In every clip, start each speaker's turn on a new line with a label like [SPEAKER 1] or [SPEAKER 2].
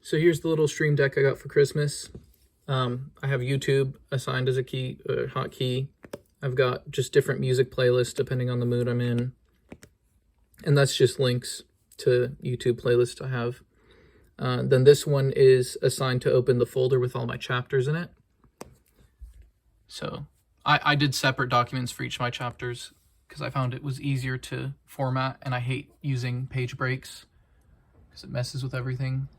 [SPEAKER 1] So here's the little Stream Deck I got for Christmas. I have YouTube assigned as a key, hotkey. I've got just different music playlists depending on the mood I'm in. And that's just links to YouTube playlists I have. Then this one is assigned to open the folder with all my chapters in it. So I did separate documents for each of my chapters because I found it was easier to format, and I hate using page breaks because it messes with everything.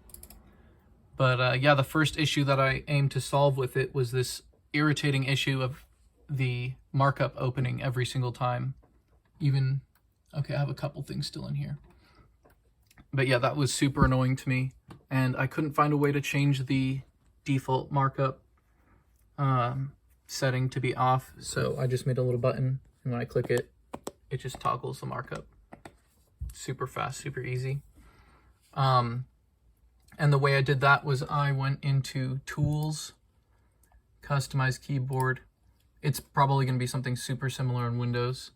[SPEAKER 1] But yeah, the first issue that I aimed to solve with it was this irritating issue of the markup opening every single time. Okay, I have a couple things still in here. But yeah, that was super annoying to me, and I couldn't find a way to change the default markup setting to be off, so I just made a little button, and when I click it, it just toggles the markup. Super fast, super easy. And the way I did that was I went into Tools, Customize Keyboard. It's probably going to be something super similar in Windows.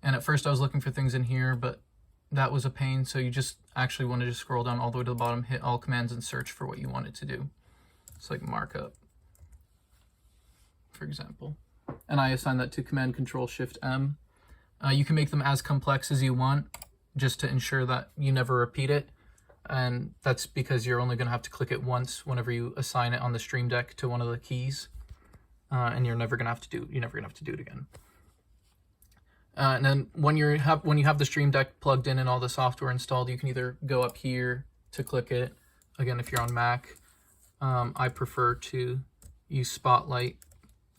[SPEAKER 1] And at first I was looking for things in here, but that was a pain. So you just actually want to just scroll down all the way to the bottom, hit all commands, and search for what you want it to do. It's like markup, for example. And I assign that to Command Control Shift M. You can make them as complex as you want, just to ensure that you never repeat it. And that's because you're only going to have to click it once whenever you assign it on the Stream Deck to one of the keys, and you're never going to have to do it again. And then when you have the Stream Deck plugged in and all the software installed, you can either go up here to click it. Again, if you're on Mac, I prefer to use Spotlight,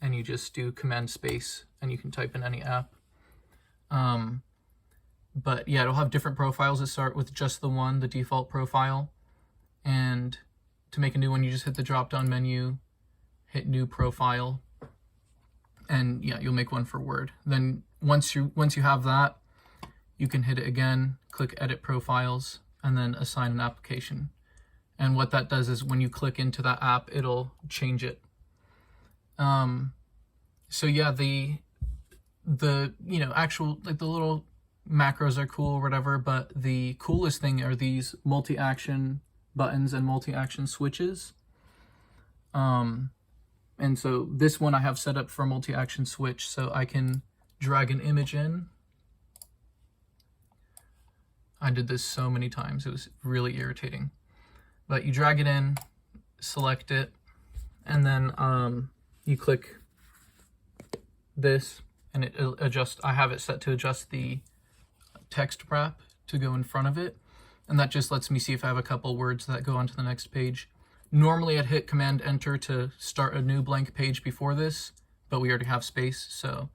[SPEAKER 1] and you just do Command Space, and you can type in any app. But yeah, it'll have different profiles that start with just the default profile. And to make a new one, you just hit the drop-down menu, hit New Profile, and yeah, you'll make one for Word. Then once you have that, you can hit it again, click Edit Profiles, and then assign an application. And what that does is when you click into that app, it'll change it. So yeah, the actual, like, the little macros are cool or whatever, but the coolest thing are these multi-action buttons and multi-action switches. And so this one I have set up for a multi-action switch, so I can drag an image in. I did this so many times, it was really irritating. But you drag it in, select it, and then you click this, and it'll adjust. I have it set to adjust the text wrap to go in front of it, and that just lets me see if I have a couple words that go onto the next page. Normally I'd hit Command Enter to start a new blank page before this, but we already have space, so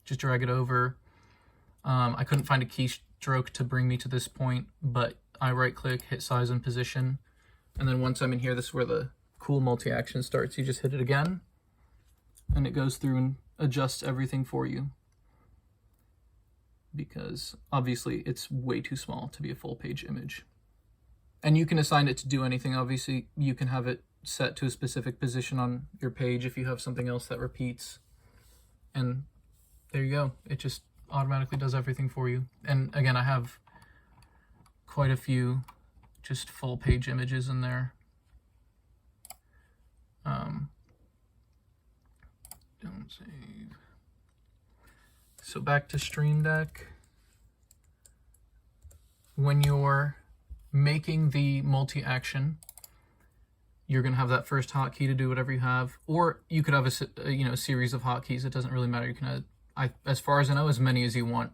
[SPEAKER 1] just drag it over. I couldn't find a keystroke to bring me to this point, but I right click, hit size and position, and then once I'm in here, this is where the cool multi-action starts. You just hit it again, and it goes through and adjusts everything for you, because obviously it's way too small to be a full page image. And you can assign it to do anything. Obviously you can have it set to a specific position on your page if you have something else that repeats, and there you go, it just automatically does everything for you. And again, I have quite a few just full page images in there. Don't save. So back to Stream Deck. When you're making the multi-action, you're going to have that first hotkey to do whatever you have, or you could have a series of hotkeys. It doesn't really matter. You can have, as far as I know, as many as you want.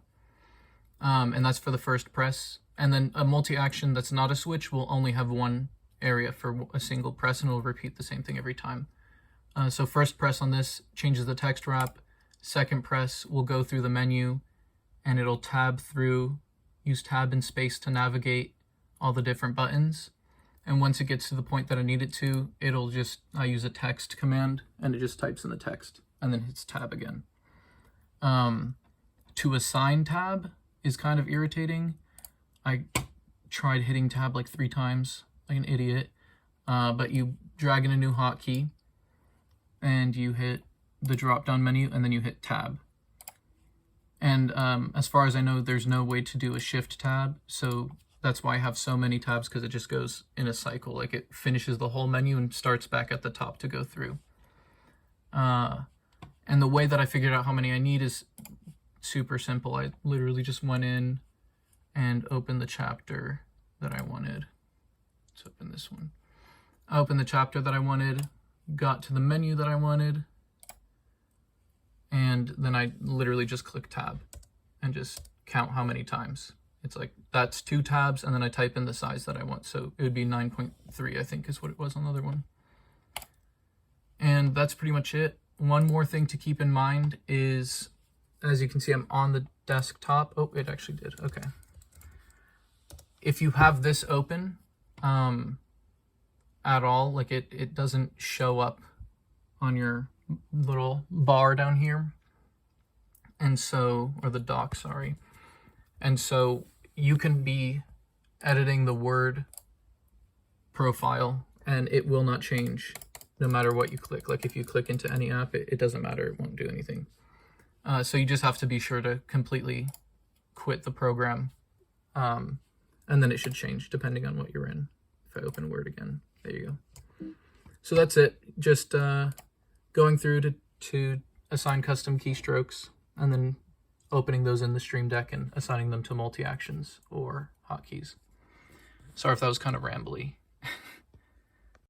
[SPEAKER 1] And that's for the first press. And then a multi-action that's not a switch will only have one area for a single press, and it'll repeat the same thing every time. So first press on this changes the text wrap. Second press will go through the menu, and it'll tab through, use tab and space to navigate all the different buttons. And once it gets to the point that I need it to, it'll just, I use a text command, and it just types in the text and then hits tab again. To assign tab is kind of irritating. I tried hitting tab like 3 times, like an idiot. But you drag in a new hotkey, and you hit the drop-down menu, and then you hit tab. And as far as I know, there's no way to do a shift tab, so That's why I have so many tabs, because it just goes in a cycle. Like it finishes the whole menu and starts back at the top to go through. And the way that I figured out how many I need is super simple. I literally just went in and opened the chapter that I wanted. Let's open this one. I opened the chapter that I wanted, got to the menu that I wanted, and then I literally just click tab and just count how many times. It's like, that's 2 tabs, and then I type in the size that I want. So it would be 9.3, I think is what it was on the other one. And that's pretty much it. One more thing to keep in mind is, as you can see, I'm on the desktop. Oh, it actually did. Okay. If you have this open at all, like it doesn't show up on your little bar down here. And so, or the dock, sorry. And so you can be editing the Word profile and it will not change no matter what you click. Like if you click into any app, it doesn't matter, it won't do anything. So you just have to be sure to completely quit the program. And then it should change depending on what you're in. If I open Word again, there you go. So that's it. Just going through to assign custom keystrokes and then opening those in the Stream Deck and assigning them to multi-actions or hotkeys. Sorry if that was kind of rambly.